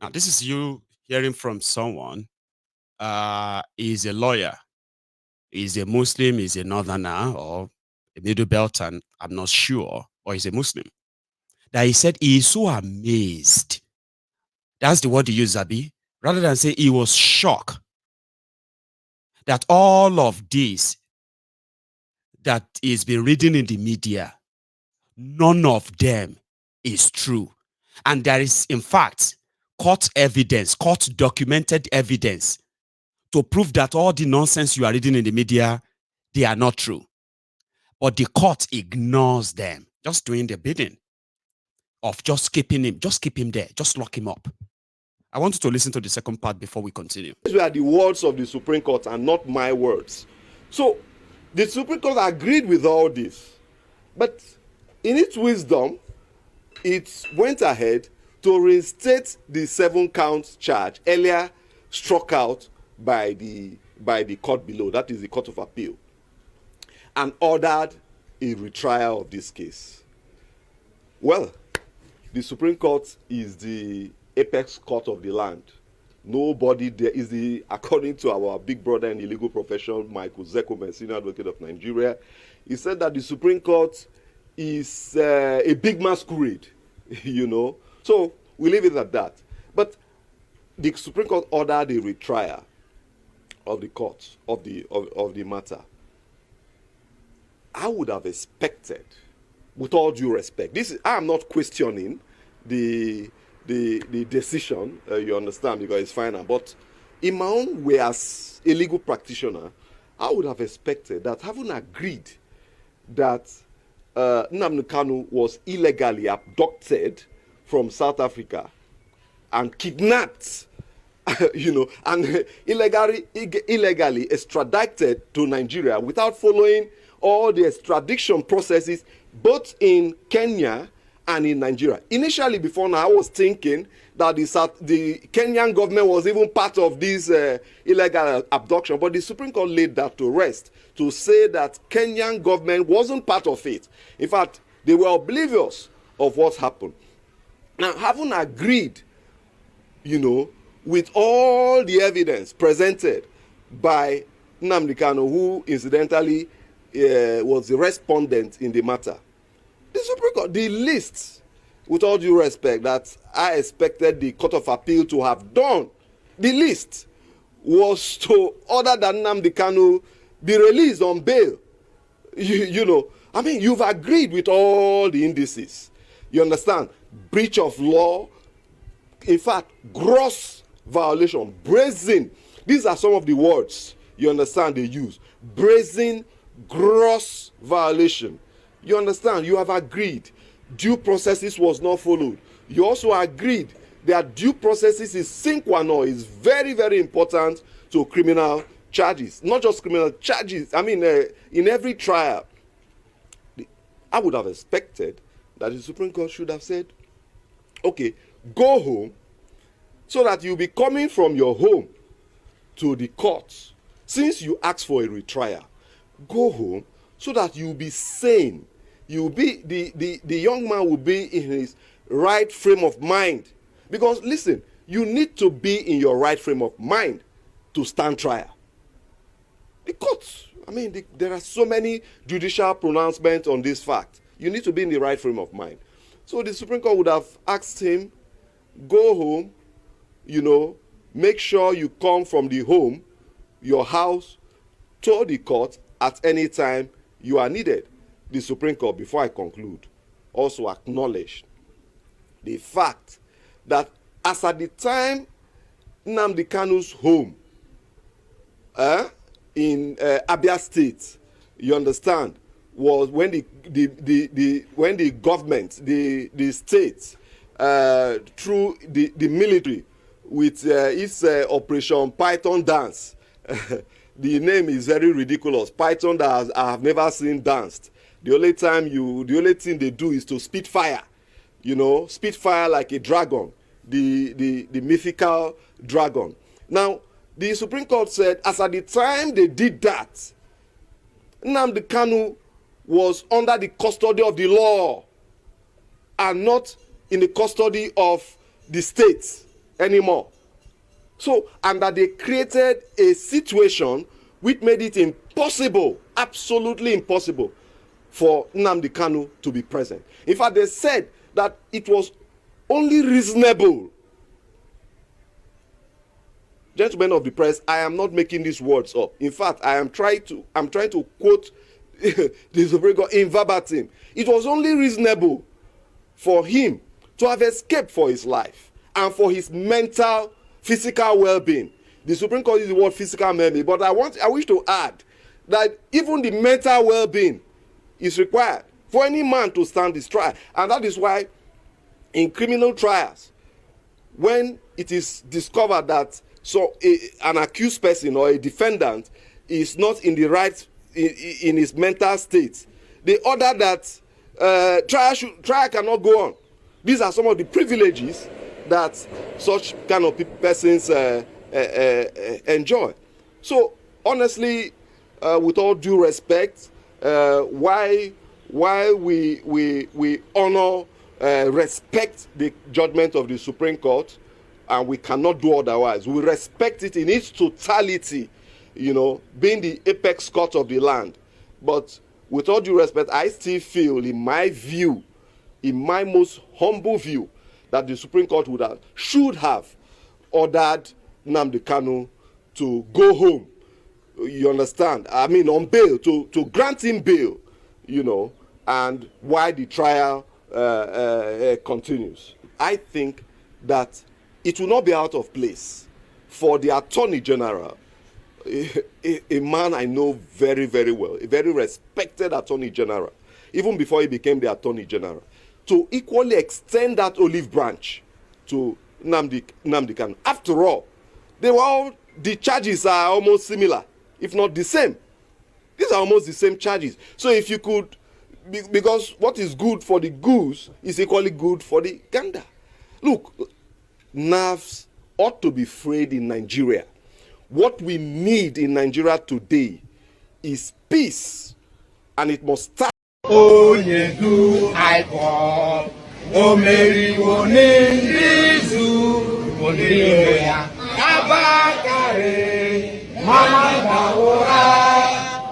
Now, this is you hearing from someone, is a lawyer, is a Muslim, is a northerner, or a middle belt, and I'm not sure, or is a Muslim. That he said he is so amazed. That's the word he used, Zabi. Rather than say he was shocked that all of this that he's been reading in the media, none of them is true. And there is, in fact, court evidence, court documented evidence to prove that all the nonsense you are reading in the media, they are not true. But the court ignores them, just doing the bidding of just keeping him, just keep him there, just lock him up. I want you to listen to the second part before we continue. These were the words of the Supreme Court and not my words. So the Supreme Court agreed with all this. But in its wisdom, it went ahead to reinstate the 7-count charge earlier struck out by the court below, that is the Court of Appeal, and ordered a retrial of this case. Well, the Supreme Court is the apex court of the land. Nobody there is according to our big brother in the legal profession, Michael Zekome, senior advocate of Nigeria, he said that the Supreme Court is a big masquerade, you know. So we leave it at that. But the Supreme Court ordered a retrial of the court of the matter. I would have expected, with all due respect, I am not questioning the decision, you understand, because it's final. But in my own way as a legal practitioner, I would have expected that, having agreed that Nnamdi Kanu was illegally abducted from South Africa and kidnapped, you know, and illegally extradited to Nigeria without following all the extradition processes both in Kenya and in Nigeria. Initially, before now, I was thinking that the Kenyan government was even part of this illegal abduction, but the Supreme Court laid that to rest to say that Kenyan government wasn't part of it. In fact, they were oblivious of what happened. Now, having agreed, you know, with all the evidence presented by Nnamdi Kanu, who incidentally was the respondent in the matter, the Supreme Court, the list, with all due respect, that I expected the Court of Appeal to have done, the list was to order that Nnamdi Kanu be released on bail. You know, I mean, you've agreed with all the indices. You understand? Breach of law, in fact, gross violation, brazen. These are some of the words, you understand, they use. Brazen, gross violation. You understand? You have agreed. Due processes was not followed. You also agreed that due processes is sine qua non, is very, very important to criminal charges. Not just criminal charges. I mean, in every trial, I would have expected that the Supreme Court should have said, okay, go home, so that you'll be coming from your home to the court. Since you asked for a retrial, go home so that you'll be sane. You'll be the young man will be in his right frame of mind. Because listen, you need to be in your right frame of mind to stand trial. The courts, I mean, there are so many judicial pronouncements on this fact. You need to be in the right frame of mind. So the Supreme Court would have asked him, go home, you know, make sure you come from the home, your house, to the court at any time you are needed. The Supreme Court, before I conclude, also acknowledged the fact that as at the time Nnamdi Kanu's home in Abia State, you understand, was when the government, the state, through the military, with its Operation Python Dance. The name is very ridiculous. Python that I have never seen danced. The only thing they do is to spit fire. You know, spit fire like a dragon, the mythical dragon. Now, the Supreme Court said, as at the time they did that, Nnamdi Kanu was under the custody of the law and not in the custody of the state. anymore. So, and that they created a situation which made it impossible, absolutely impossible, for Nnamdi Kanu to be present. In fact, they said that it was only reasonable. Gentlemen of the press, I am not making these words up. In fact, I'm trying to quote the Supreme Court in verbatim. It was only reasonable for him to have escaped for his life and for his mental, physical well-being. The Supreme Court used the word physical well-being, but I wish to add that even the mental well-being is required for any man to stand this trial. And that is why in criminal trials, when it is discovered that an accused person or a defendant is not in the right in his mental state, they order that trial cannot go on. These are some of the privileges that such kind of persons enjoy. So honestly, with all due respect, why we honor, respect the judgment of the Supreme Court, and we cannot do otherwise. We respect it in its totality, being the apex court of the land. But with all due respect, I still feel, in my view, in my most humble view, that the Supreme Court should have ordered Nnamdi Kanu to go home. You understand? I mean, on bail, to grant him bail, and while the trial continues. I think that it will not be out of place for the Attorney General, a man I know very, very well, a very respected Attorney General, even before he became the Attorney General, to equally extend that olive branch to Nnamdi Kanu. After all, the charges are almost similar, if not the same. These are almost the same charges. So if you could, because what is good for the goose is equally good for the gander. Look, nerves ought to be frayed in Nigeria. What we need in Nigeria today is peace, and it must start. Onyedu Icon, Omeriwo Nindizu, Oniya, Abakare, Mama Bawora,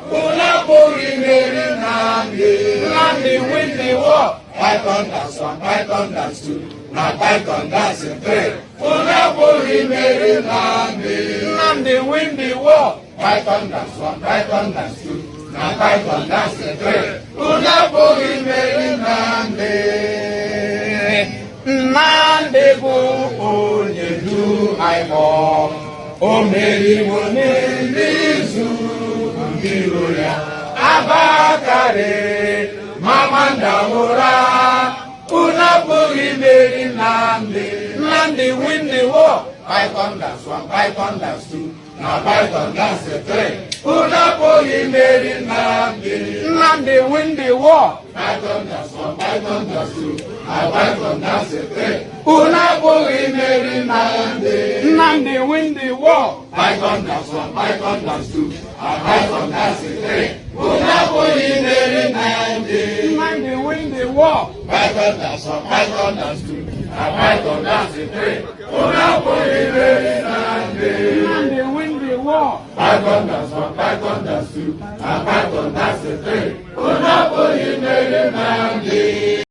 Ulapuri Meri Nnamdi win the war. Python that's one, Python that's two, now Python that's a three. Ulapuri Meri Nnamdi win the war. Python that's one, Python that's two. Python that's the thread. Unapuri Meri Nnamdi go Onyedu Icon. Omeriwo Nindizu Ndiroya. Abakare Mamanda Mura. Unapuri Meri Nnamdi win the war. Python that's one, Python that's two. Now Python that's the three. Unapuri Meri Nnamdi win the war. Python that's one, Python that's two. Now Python that's the three. Unapuri Meri Nnamdi win the war. Python that's one, Python that's two. Now Python that's the three. Unapuri Meri Nnamdi win the war. Python that's one, Python that's two. Now Python that's the three. Unapuri Meri Nnamdi win the war. Python that's one, Python that's two. Now Python that's the three. Unapuri Meri Nnamdi.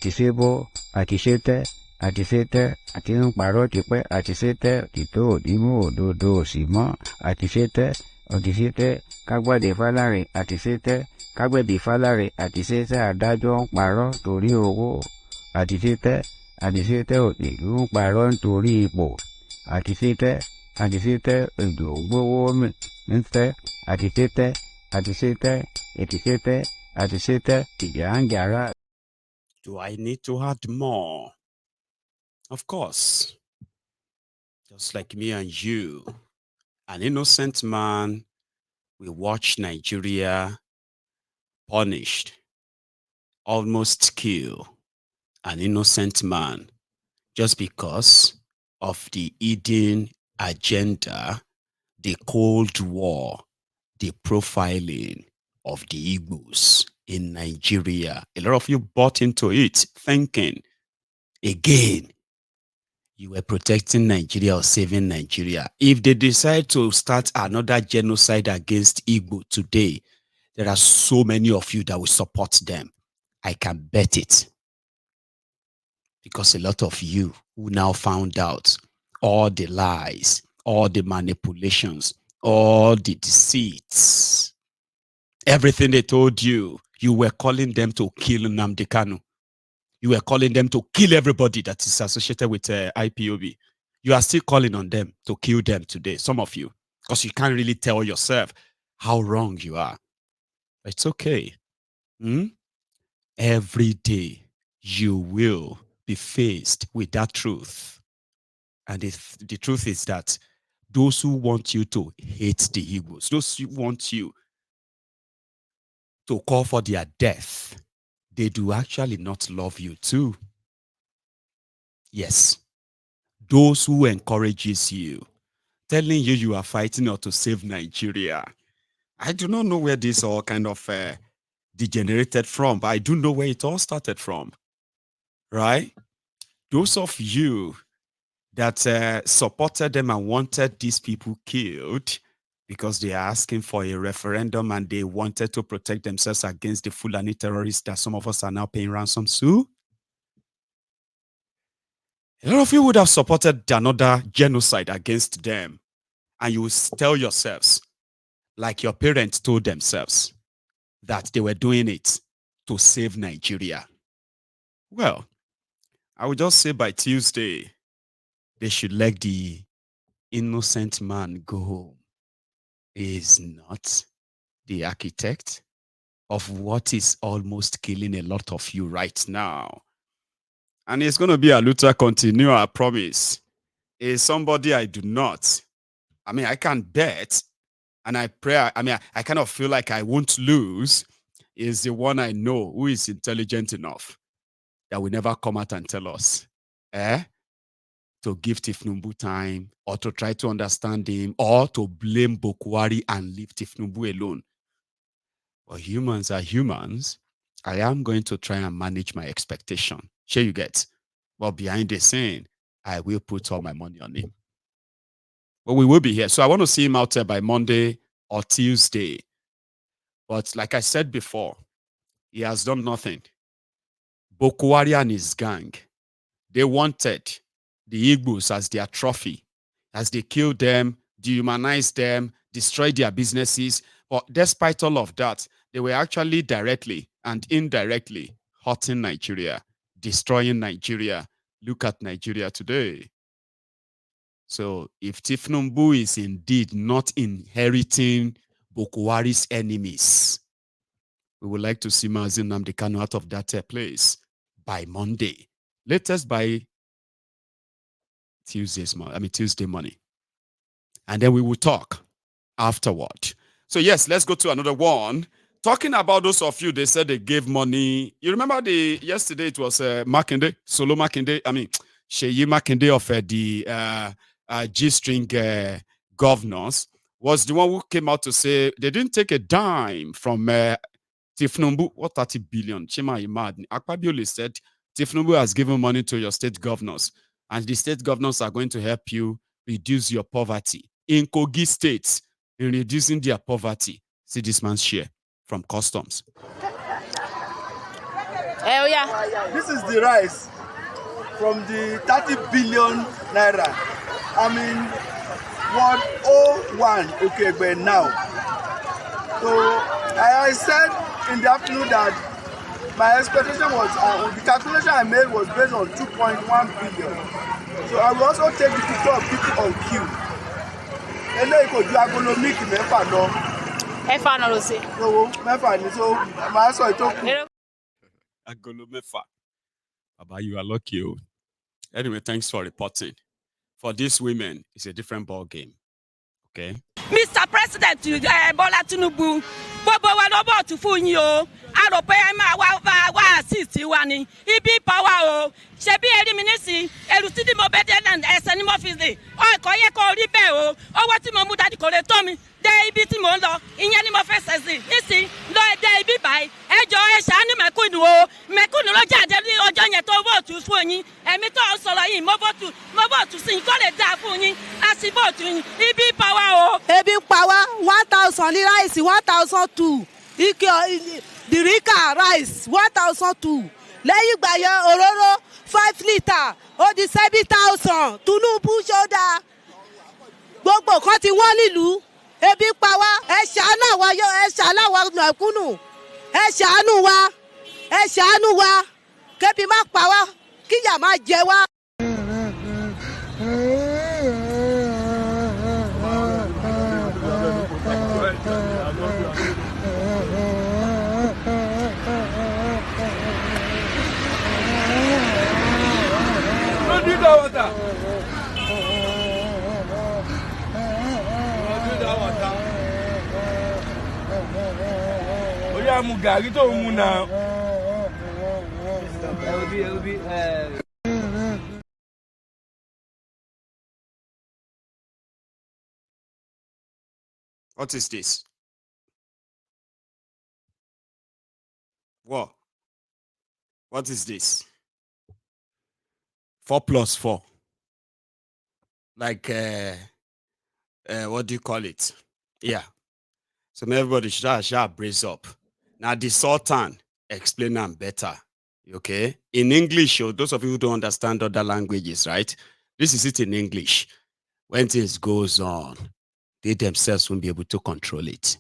Àtisebo, àtisete, àtisete, àti ń parọ́ tipẹ́, àtisete, òtítọ́ òdìmú òdodo òsì mọ́, àtisete, òtítete, kágbádé fálárì, àtisete, kágbẹ̀bí fálárì, àtisete, adájọ́ ń parọ́ torí owó, àtisete, àtisete, òtìlú ń parọ́ nítorí ipò, àtisete, àtisete, èdò gbówó mìtẹ́, àtisete, àtisete, ètìsete, àtisete, ìjà ń jàrá. Do I need to add more? Of course. Just like me and you, an innocent man will watch Nigeria punished, almost kill an innocent man just because of the hidden agenda, the Cold War, the profiling of the Igbos in Nigeria. A lot of you bought into it thinking, again, you were protecting Nigeria or saving Nigeria. If they decide to start another genocide against Igbo today, there are so many of you that will support them. I can bet it. Because a lot of you who now found out all the lies, all the manipulations, all the deceits, everything they told you, you were calling them to kill Nnamdi Kanu. You were calling them to kill everybody that is associated with IPOB. You are still calling on them to kill them today, some of you, because you can't really tell yourself how wrong you are. It's okay. Every day you will be faced with that truth. And the truth is that those who want you to hate the Igbos, those who want you to call for their death, they do actually not love you too. Yes. Those who encourages you, telling you you are fighting or to save Nigeria. I do not know where this all kind of degenerated from, but I do know where it all started from. Right? Those of you that supported them and wanted these people killed because they are asking for a referendum and they wanted to protect themselves against the Fulani terrorists that some of us are now paying ransom to. A lot of you would have supported another genocide against them, and you will tell yourselves, like your parents told themselves, that they were doing it to save Nigeria. Well, I would just say by Tuesday, they should let the innocent man go home. He is not the architect of what is almost killing a lot of you right now. And it's going to be a Luther continue, I promise. Is somebody I do not. I mean, I can bet, and I pray, I kind of feel like I won't lose, is the one I know who is intelligent enough that will never come out and tell us, to give Tifnumbu time, or to try to understand him, or to blame Bokwari and leave Tifnumbu alone. But humans are humans. I am going to try and manage my expectation. Sure you get. Well, behind the scene, I will put all my money on him. But we will be here. So I want to see him out there by Monday or Tuesday. But like I said before, he has done nothing. Bokwari and his gang, they wanted the Igbos as their trophy, as they killed them, dehumanized them, destroyed their businesses. But despite all of that, they were actually directly and indirectly hurting Nigeria, destroying Nigeria. Look at Nigeria today. So if Tifnumbu is indeed not inheriting Bokwari's enemies, we would like to see Mazi Nnamdi Kanu out of that place by Monday. Latest by Tuesday morning. And then we will talk afterward. So yes, let's go to another one. Talking about those of you, they said they gave money. You remember yesterday it was Makinde, Solo Makinde, Sheyi Makinde of the G-string governors was the one who came out to say they didn't take a dime from Tifnumbu. What 30 billion? Chima Imad. Akpabioli said Tifnumbu has given money to your state governors, and the state governors are going to help you reduce your poverty. In Kogi states, in reducing their poverty, see this man's share from customs. Oh yeah. This is the rise from the 30 billion naira. 101 okay, but now. So I said in the afternoon that my expectation was, the calculation I made was based on 2.1 billion. So I will also take the picture of people on queue. And then you could do agronomic mefa no. Mefa no lo se. So mefa ni so my so it okay. Agolomefa. Baba, you are lucky. Anyway, thanks for reporting. For these women, it's a different ball game. Okay. Mr. President, Bola Tinubu, Bobo wa lo vote fún yín o. A rò pé ẹ máa wá assist wa ni. Ibi power o. Ṣé bí eri mi nísìn, ẹrù tí mo bẹ dé náà ẹsẹ̀ ni mo fi ṣe. Ó kò yẹ kó rí bẹ́ẹ̀ o. Owó tí mo mú dadi kò lè tó mi. Dé ibi tí mo ń lọ, ìyẹn ni mo fẹ́ ṣe sí. Nísìn lọ dé ibi báyìí. Ẹ ṣàánú mẹ̀kúnnù o mẹ̀kúnnù ló jáde ní ọjọ́ yẹn tó vóòtù fún yín ẹ̀mí tó sọ̀rọ̀ yìí mo vóòtù sí yín kó lè dáa fún yín a sì vóòtù yín ibi pa wá o. ebi pa wá 1,000 ní ráìsì 1,002 ike dìríkà ráìsì 1,002 lẹ́yìn ìgbà yẹn òróró 5 litre ó di 7,000 Tinubu ṣọ́dá gbogbo kan ti wọ́n nílùú ebi pa wá ẹ ṣàánú àwọn mẹ̀kúnnù ẹ ṣàánú wa kébi má pa wá kíyà má jẹ wá. Mu gàrí tó ń mu náà. What is this? What? What is this? 4 plus 4. Like, what do you call it? Yeah. So everybody should brace up. Now the Sultan explain them better. Okay? In English, those of you who don't understand other languages, right? This is it in English. When things goes on, they themselves won't be able to control it.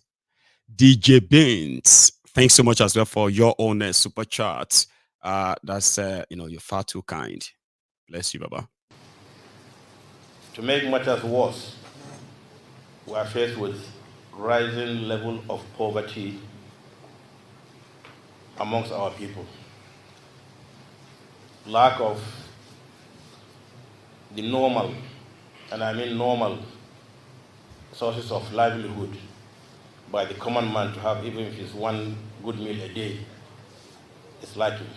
DJ Baines, thanks so much as well for your own super chat. That's you're far too kind. Bless you, Baba. To make matters worse, we are faced with rising level of poverty amongst our people. Lack of the normal, and I mean normal, sources of livelihood by the common man to have, even if it's one good meal a day, is lacking.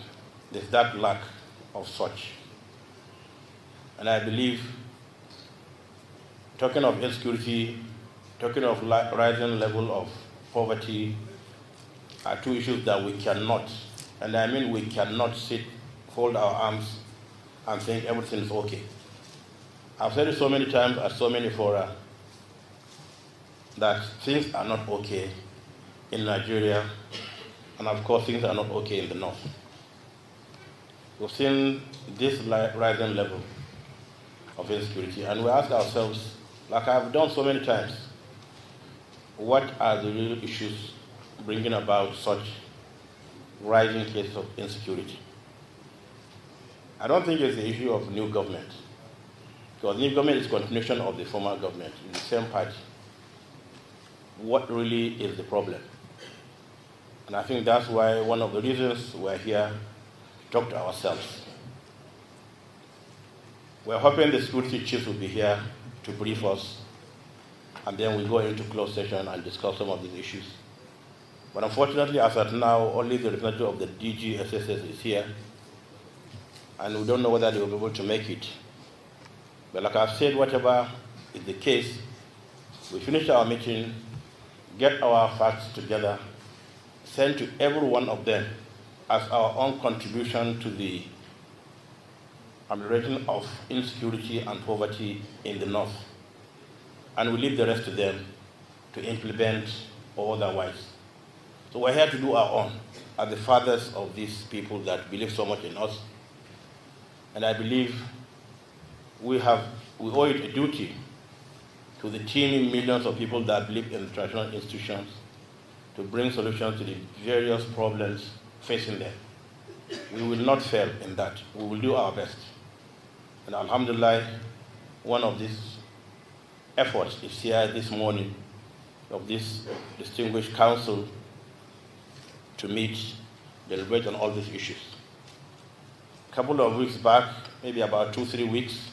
There's that lack of such. And I believe, talking of insecurity, talking of rising level of poverty, are two issues that we cannot, and I mean we cannot sit, fold our arms, and think everything is okay. I've said it so many times at so many fora that things are not okay in Nigeria, and of course things are not okay in the north. We've seen this rising level of insecurity, and we ask ourselves, like I've done so many times, what are the real issues bringing about such rising cases of insecurity? I don't think it's the issue of new government, because new government is continuation of the former government in the same party. What really is the problem? And I think that's why one of the reasons we're here to talk to ourselves. We're hoping the security chiefs will be here to brief us, and then we go into closed session and discuss some of these issues. But unfortunately, as at now, only the representative of the DG SSS is here, and we don't know whether they will be able to make it. But like I've said, whatever is the case, we finish our meeting, get our facts together, send to every one of them as our own contribution to the amelioration of insecurity and poverty in the north. And we leave the rest to them to implement or otherwise. So we're here to do our own as the fathers of these people that believe so much in us. And I believe we owe it a duty to the teeming millions of people that believe in traditional institutions to bring solutions to the various problems facing them. We will not fail in that. We will do our best. And alhamdulillah, one of these efforts is here this morning of this distinguished council to meet, deliberate on all these issues. A couple of weeks back, maybe about 2-3 weeks,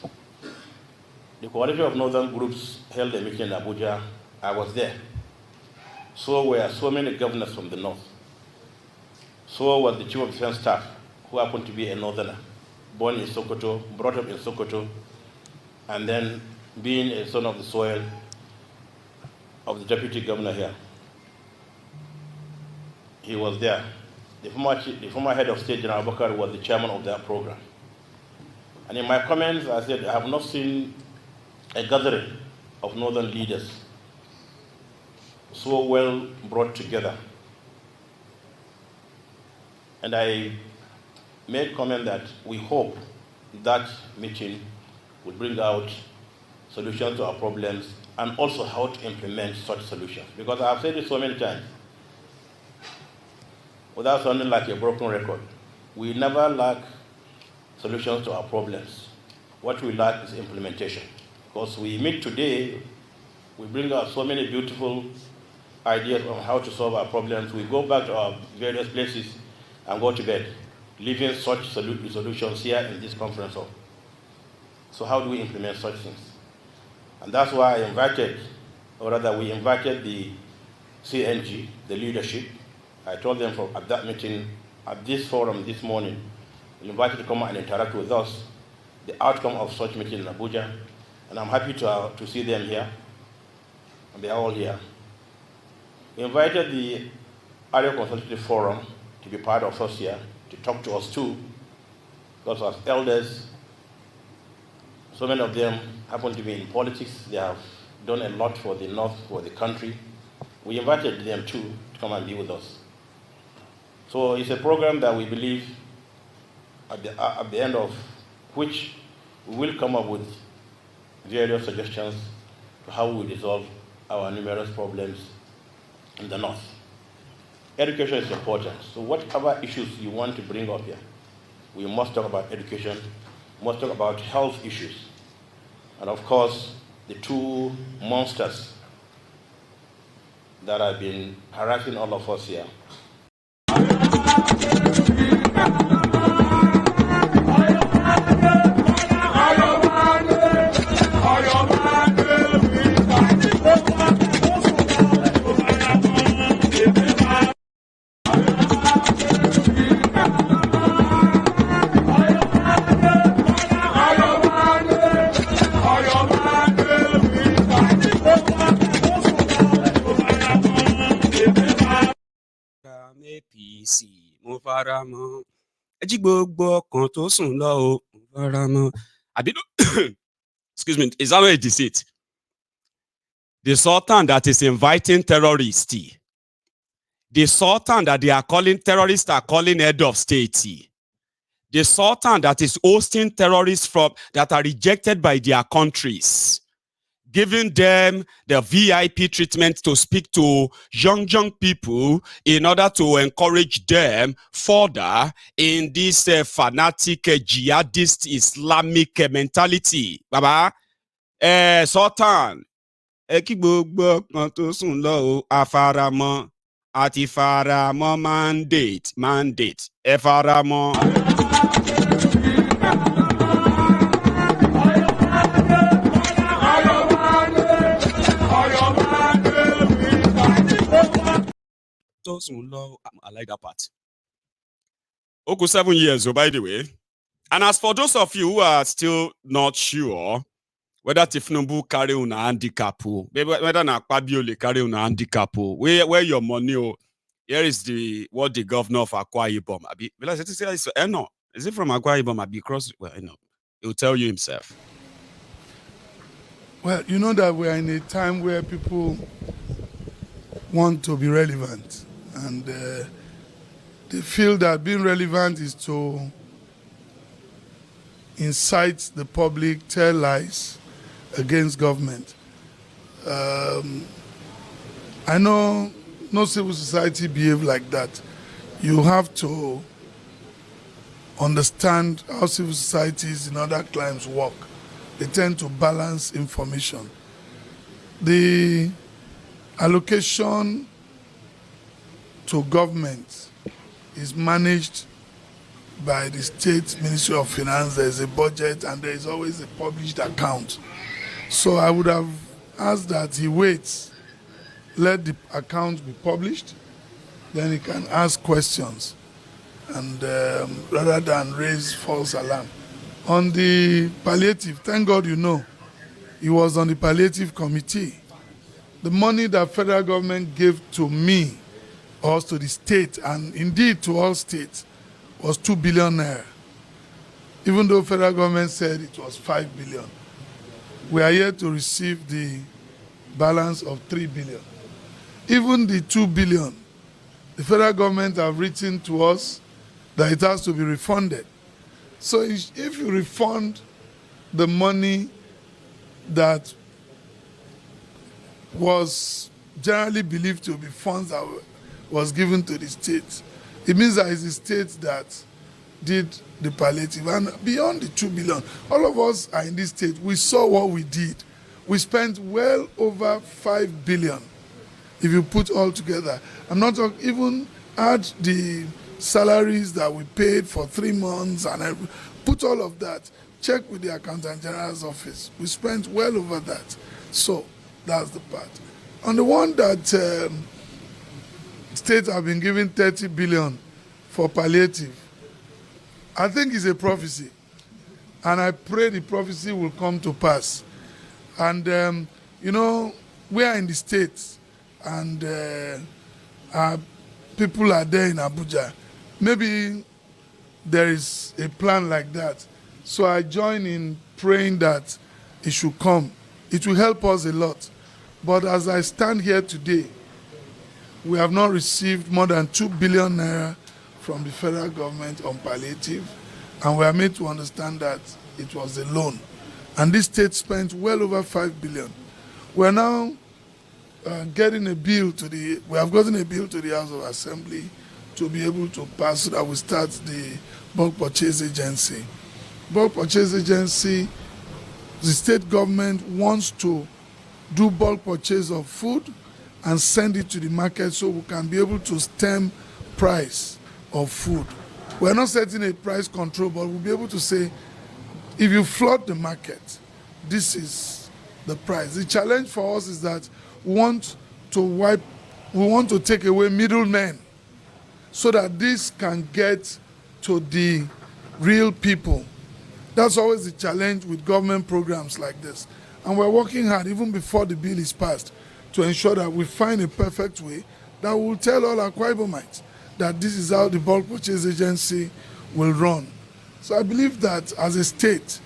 the Coalition of Northern Groups held a meeting in Abuja. I was there. So were so many governors from the north. So was the Chief of Defense Staff, who happened to be a northerner, born in Sokoto, brought up in Sokoto, and then being a son of the soil of the deputy governor here. He was there. the former head of state, General Bakar, was the chairman of that program. And in my comments, I said, I have not seen a gathering of northern leaders so well brought together. And I made comment that we hope that meeting will bring out solutions to our problems and also how to implement such solutions. Because I have said it so many times, without sounding like a broken record, we never lack solutions to our problems. What we lack is implementation. Because we meet today, we bring out so many beautiful ideas on how to solve our problems. We go back to our various places and go to bed, leaving such solutions here in this conference hall. So how do we implement such things? And that's why I invited, or rather we invited the CNG, the leadership. I told them at that meeting, at this forum this morning, we invited to come and interact with us, the outcome of such meeting in Abuja. And I'm happy to see them here, and they are all here. We invited the Area Consultative Forum to be part of us here, to talk to us too, because as elders, so many of them happen to be in politics. They have done a lot for the North, for the country. We invited them too to come and be with us. So it's a program that we believe at the end of which we will come up with various suggestions to how we resolve our numerous problems in the North. Education is important. So whatever issues you want to bring up here, we must talk about education, must talk about health issues. And of course, the two monsters that have been harassing all of us here. APC mo fara mọ́ ẹ jí gbogbo ọkàn tó sùn lọ o mo fara mọ́ àbí excuse me, is that not a deceit? The Sultan that is inviting terrorists, the Sultan that they are calling terrorists are calling head of state, the Sultan that is hosting terrorists that are rejected by their countries, giving them the VIP treatment to speak to young people in order to encourage them further in this fanatic jihadist Islamic mentality. Baba, Sultan, kí gbogbo kan tó sùn lọ o, afaramọ́, àti faramọ́ mandate, ẹ faramọ́. I like that part. Okay, 7 years, by the way. And as for those of you who are still not sure whether Tifnubu carry una handicap, whether na Akpabio carry una handicap, where your money, here is what the governor of Akwa Ibom, is it from Akwa Ibom? Because he will tell you himself. Well, you know that we are in a time where people want to be relevant, and they feel that being relevant is to incite the public, tell lies against government. I know no civil society behave like that. You have to understand how civil societies in other climes work. They tend to balance information. The allocation to government is managed by the State Ministry of Finance. There is a budget and there is always a published account. So I would have asked that he waits, let the account be published, then he can ask questions, and rather than raise false alarm. On the palliative, thank God he was on the palliative committee. The money that federal government gave to me or to the state, and indeed to all states, was 2 billion naira. Even though federal government said it was 5 billion. We are yet to receive the balance of 3 billion. Even the 2 billion, the federal government have written to us that it has to be refunded. So if you refund the money that was generally believed to be funds that was given to the state, it means that it's the state that did the palliative. And beyond the 2 billion, all of us are in this state. We saw what we did. We spent well over 5 billion if you put all together. I'm not talking, even add the salaries that we paid for 3 months and put all of that. Check with the Accountant General's office. We spent well over that. So that's the part. On the one that states have been given 30 billion for palliative, I think it's a prophecy. And I pray the prophecy will come to pass. And, you know, we are in the States and our people are there in Abuja. Maybe there is a plan like that. So I join in praying that it should come. It will help us a lot. But as I stand here today, we have not received more than 2 billion naira from the federal government on palliative, and we are made to understand that it was a loan. And this state spent well over 5 billion. We are now getting a bill to we have gotten a bill to the House of Assembly to be able to pass so that we start the bulk purchase agency. Bulk purchase agency, the state government wants to do bulk purchase of food and send it to the market so we can be able to stem price of food. We're not setting a price control, but we'll be able to say, if you flood the market, this is the price. The challenge for us is that we want to take away middlemen so that this can get to the real people. That's always the challenge with government programs like this. And we're working hard, even before the bill is passed, to ensure that we find a perfect way that will tell all our Akwa Ibomites that this is how the bulk purchase agency will run. So I believe that as a state,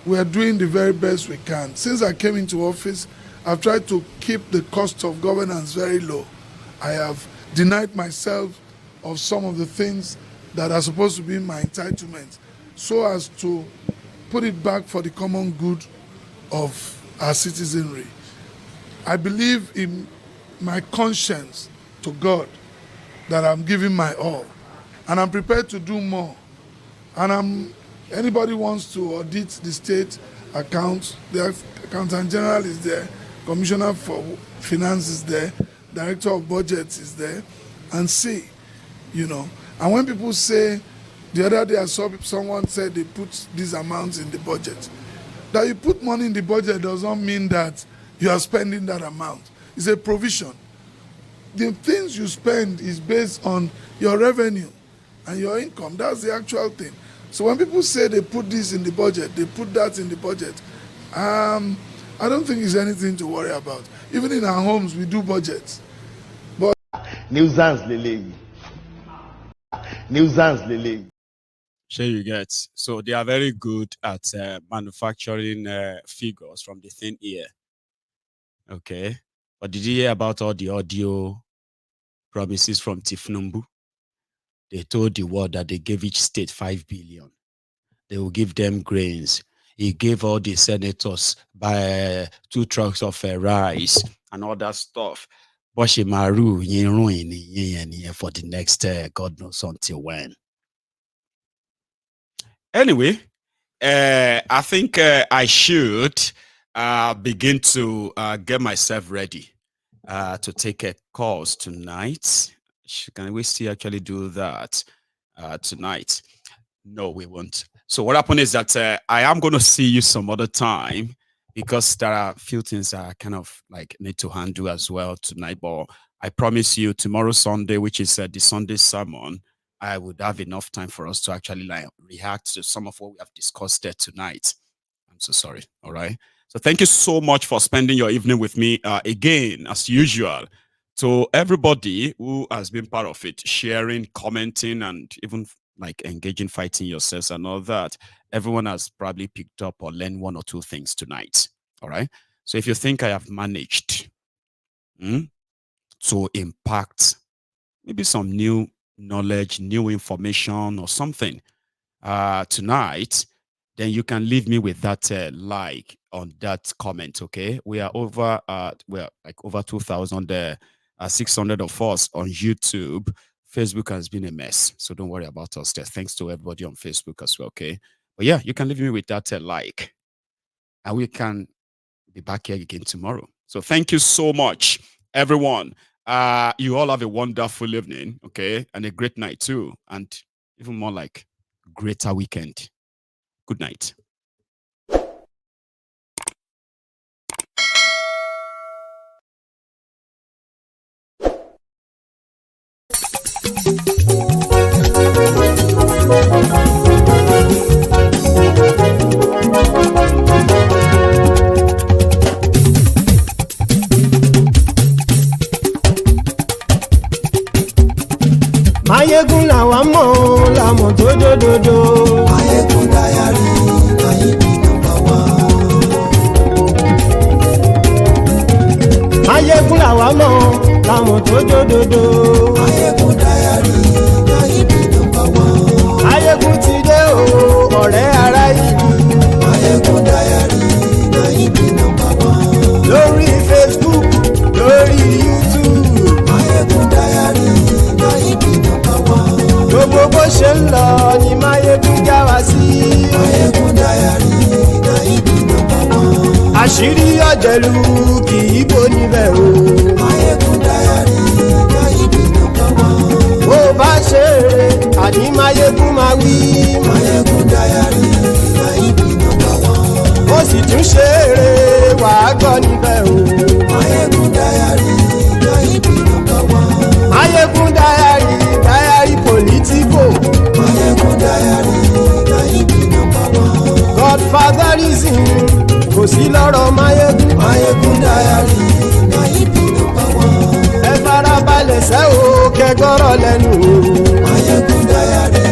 we are doing the very best we can. Since I came into office, I've tried to keep the cost of governance very low. I have denied myself of some of the things that are supposed to be my entitlement so as to put it back for the common good of our citizenry. I believe in my conscience to God that I'm giving my all, and I'm prepared to do more. And anybody wants to audit the state accounts, the Accountant General is there, Commissioner for Finance is there, Director of Budget is there, and see, you know. And when people say, the other day I saw someone said they put these amounts in the budget. That you put money in the budget does not mean that you are spending that amount. It's a provision. The things you spend is based on your revenue and your income. That's the actual thing. So when people say they put this in the budget, they put that in the budget, I don't think it's anything to worry about. Even in our homes, we do budgets. But nuisance lele. Nuisance lele. Sure, you get. So they are very good at manufacturing figures from the thin air. Okay. But did you hear about all the audio promises from Tifnumbu? They told the world that they gave each state 5 billion. They will give them grains. He gave all the senators by 2 trucks of rice and all that stuff. Boshimaru for the next God knows until when. Anyway, I think I should begin to get myself ready to take a course tonight. Can we still actually do that tonight? No, we won't. So what happened is that I am going to see you some other time because there are a few things I kind of like need to handle as well tonight. But I promise you tomorrow Sunday, which is the Sunday sermon, I would have enough time for us to actually like react to some of what we have discussed there tonight. I'm so sorry. All right. So thank you so much for spending your evening with me again, as usual. to everybody who has been part of it, sharing, commenting, and even like engaging, fighting yourselves and all that, everyone has probably picked up or learned one or two things tonight. All right. So if you think I have managed to impact maybe some new knowledge, new information or something tonight, then you can leave me with that like on that comment. Okay, we are over we're like over 2,600 of us on YouTube. Facebook has been a mess, so don't worry about us there. Thanks to everybody on Facebook as well. Okay, but yeah, you can leave me with that like, and we can be back here again tomorrow. So thank you so much, everyone. You all have a wonderful evening, okay, and a great night too, and even more like greater weekend. Good night. Mayegun làwa mọ̀ làmọ̀ tó dòdòdò. Mayegun dayari Nayibi number one. Mayegun làwa mọ̀ làmọ̀ tó dòdòdò. Mayegun dayari Nayibi number one. Mayegun ti dé o ọ̀rẹ́ ara ìlú. Mayegun dayari Nayibi number one. Lórí Facebook lórí YouTube. Mayegun dayari Nayibi number one. Gbogbo bó ṣe ń lọ ni Mayegun já wa sí. Mayegun dayari Nayibi number one. Àṣírí ọ̀jẹ̀lú kì í bò níbẹ̀ o. Mayegun dayari Nayibi number one. Bó bá ṣe eré àní Mayegun máa wí. Mayegun dayari Nayibi number one. Ó sì tún ṣe eré wàá gbọ́ níbẹ̀ o. Mayegun dayari Nayibi number one. Mayegun dayari political. Mayegun dayari Nayibi number one. Godfatherism kò sí lọ́rọ̀ Mayegun. Mayegun dayari Nayibi number one. Ẹ farabalẹ̀ sẹ́ o kẹgbọ́rọ̀ lẹ́nu o. Mayegun dayari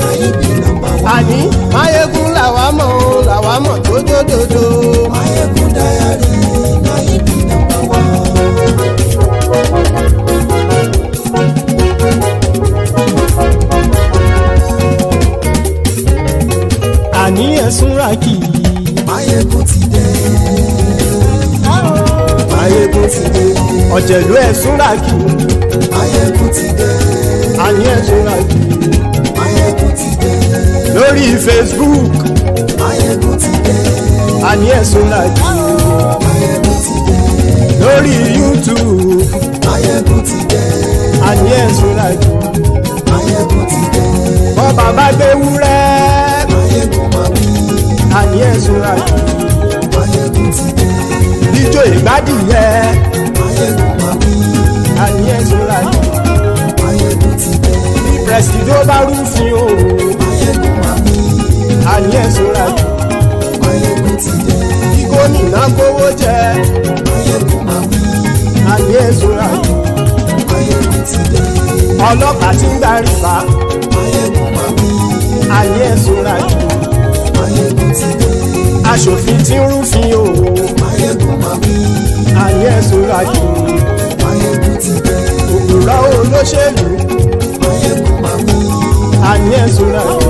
Nayibi number one. Àní Mayegun làwa mọ̀ tó dòdòdò. Mayegun dayari Nayibi number one. Àní ẹ̀sùn ràkì. Mayegun ti dé. Mayegun ti dé. Ọ̀jẹ̀lú ẹ̀sùn ràkì. Mayegun ti dé. Àní ẹ̀sùn ràkì. Mayegun ti dé. Lórí Facebook. Mayegun ti dé. Àní ẹ̀sùn ràkì. Mayegun ti dé. Lórí YouTube. Mayegun ti dé. Àní ẹ̀sùn ràkì. Mayegun ti dé. Bọ́ bàbá gbé wúrẹ́. Mayegun máa wí. Àní ẹ̀sùn ràkì. Mayegun ti dé. Ijó ìgbádìyẹ. Mayegun máa wí. Àní ẹ̀sùn ràkì. Mayegun ti dé. Bí pẹ̀sìdó bá rúfin o. Mayegun máa wí. Àní ẹ̀sùn ràkì. Mayegun ti dé. Bí gómìnà kówó jẹ. Mayegun máa wí. Àní ẹ̀sùn ràkì. Mayegun ti dé. Ọlọ́pàá tí ń darí bá. Mayegun máa wí. Àní ẹ̀sùn ràkì. Mayegun ti dé. Aṣòfin tí ń rúfin o. Mayegun máa wí. Àní ẹ̀sùn ràkì. Mayegun ti dé. Òpùrọ́ olóṣèlú. Mayegun máa wí. Àní ẹ̀sùn ràkì.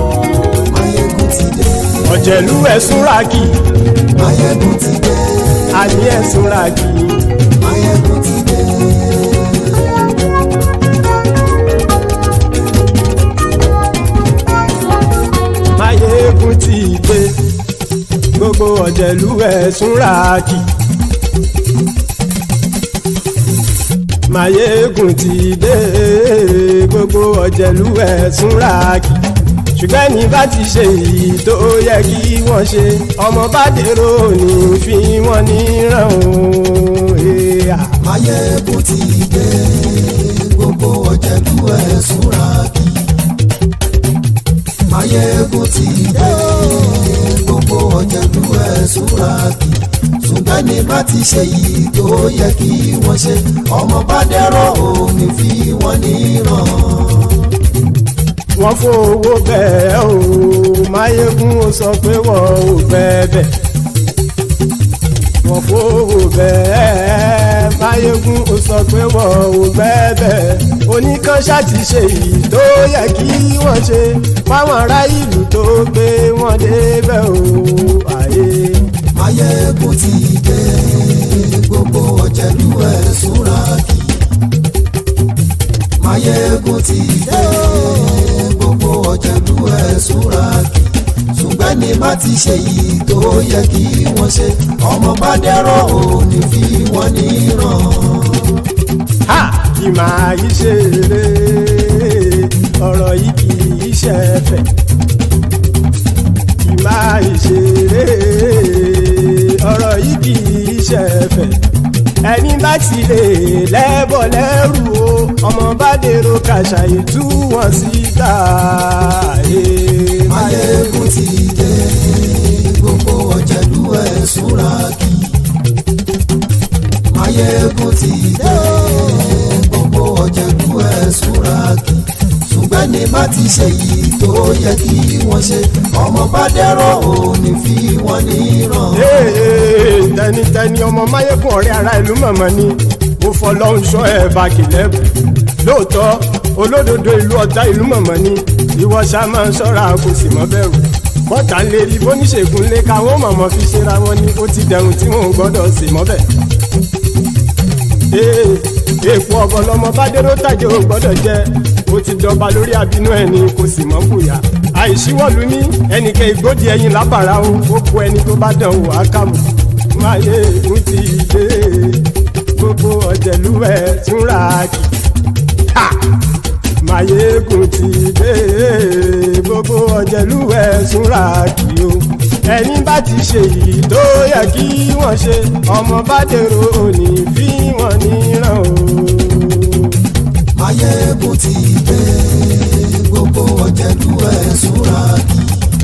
Mayegun ti dé. Ọ̀jẹ̀lú ẹ̀sùn ràkì. Mayegun ti dé. Àní ẹ̀sùn ràkì. Mayegun ti dé. Mayegun ti dé. Gbogbo ọ̀jẹ̀lú ẹ̀sùn ràkì. Mayegun ti dé. Gbogbo ọ̀jẹ̀lú ẹ̀sùn ràkì. Ṣùgbọ́n ní bá ti ṣe èyí tó yẹ kí wọ́n ṣe, ọmọ bá dèrò ní fi wọ́n níran o. Mayegun ti dé. Gbogbo ọ̀jẹ̀lú ẹ̀sùn ràkì. Mayegun ti dé. Gbogbo ọ̀jẹ̀lú ẹ̀sùn ràkì. ṣùgbọ́n ní bá ti ṣe yìí tó yẹ kí wọ́n ṣe ọmọ bá dẹ́rọ̀ òní fi wọ́n níran. wọ́n fowó bẹ́ẹ̀ o Máyégún ó sọ pé wọ́n ò fẹ́ bẹ́ẹ̀. wọ́n fowó bẹ́ẹ̀ Máyégún ó sọ pé wọ́n ò fẹ́ bẹ́ẹ̀. oníkanṣá ti ṣe yìí tó yẹ kí wọ́n ṣe fáwọn ará ìlú tó gbé wọn débẹ̀ o. àyè Máyégún ti dé gbogbo ọ̀jẹ̀lú ẹ̀ súnra kì. Máyégún ti dé gbogbo ọ̀jẹ̀lú ẹ̀ súnra kì. ṣùgbọ́n ní má ti ṣe yìí tó yẹ kí wọ́n ṣe ọmọ bá dẹ́rọ̀ òní fi wọ́n níran. ha kì máa yí ṣe eré ọ̀rọ̀ yìí kì í ṣe ẹ̀fẹ̀. kì máa yí ṣe eré ọ̀rọ̀ yìí kì í ṣe ẹ̀fẹ̀. ẹni bá ti lè lẹ́bọ̀ lẹ́rù o ọmọ bá dèrò kàṣàyè tú wọn síta. Máyégún ti dé gbogbo ọ̀jẹ̀lú ẹ̀ súnra kì. Máyégún ti dé gbogbo ọ̀jẹ̀lú ẹ̀ súnra kì. ṣùgbọ́n ní bá ti ṣe yìí tó yẹ kí wọ́n ṣe ọmọ bá dẹ́rọ̀ òní fi wọ́n níran. tẹnitẹni ọmọ Máyégún ọ̀rẹ́ ara ìlú mọ̀mọ́ ni mo fọlọ́hún sọ ẹ̀ bá kìlẹ́bù. lóòótọ́ olódodo ìlú ọ̀tá ìlú mọ̀mọ́ ni ìwọ ṣá máa ń ṣọ́ra kò sì mọ́ bẹ̀rù. bọ́tà ń lè rí bóníṣègùn lé káwọn mọ̀mọ́ fi ṣera wọn ni ó ti dẹrùn tí wọn ò gbọ́dọ̀ sì mọ́ bẹ̀. èèpo ọ̀bọ lọmọ bá dérò tàjẹ́ ò gbọ́dọ̀ jẹ́ ó ti dọba lórí abínú ẹni kò sì mọ́ fòyà. àìsíwọ́lu ní ẹnìkẹ́ ìgbódì ẹyin lábàrá o ó kó ẹni tó bá dán o àkàmù. Máyégún ti dé gbogbo ọ̀jẹ̀lú ẹ̀ túnra kì. Máyégún ti dé gbogbo ọ̀jẹ̀lú ẹ̀ túnra kì o. ẹni bá ti ṣe yìí tó yẹ kí wọ́n ṣe ọmọ bá dèrò òní fi wọ́n níran o. Máyégún ti dé